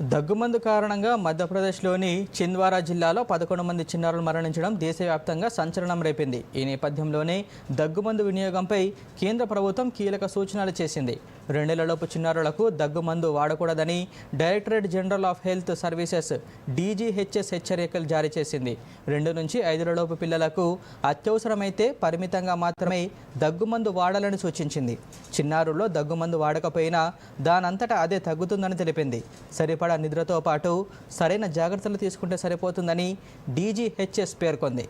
దగ్గుమందు కారణంగా మధ్యప్రదేశ్లోని చింద్వారా జిల్లాలో 11 మంది చిన్నారులు మరణించడం దేశవ్యాప్తంగా సంచలనం రేపింది. ఈ నేపథ్యంలోనే దగ్గుమందు వినియోగంపై కేంద్ర ప్రభుత్వం కీలక సూచనలు చేసింది. 2 నెలలలోపు చిన్నారులకు దగ్గుమందు వాడకూడదని directorate general of health services DGHS హెచ్చరికలు జారీ చేసింది. 2 నుంచి 5 పిల్లలకు అత్యవసరమైతే పరిమితంగా మాత్రమే దగ్గుమందు వాడాలని సూచించింది. చిన్నారుల్లో దగ్గుమందు వాడకపోయినా దానంతటా అదే తగ్గుతుందని తెలిపింది. సరిపడా నిద్రతో పాటు సరైన జాగ్రత్తలు తీసుకుంటే సరిపోతుందని డీజీహెచ్ఎస్ పేర్కొంది.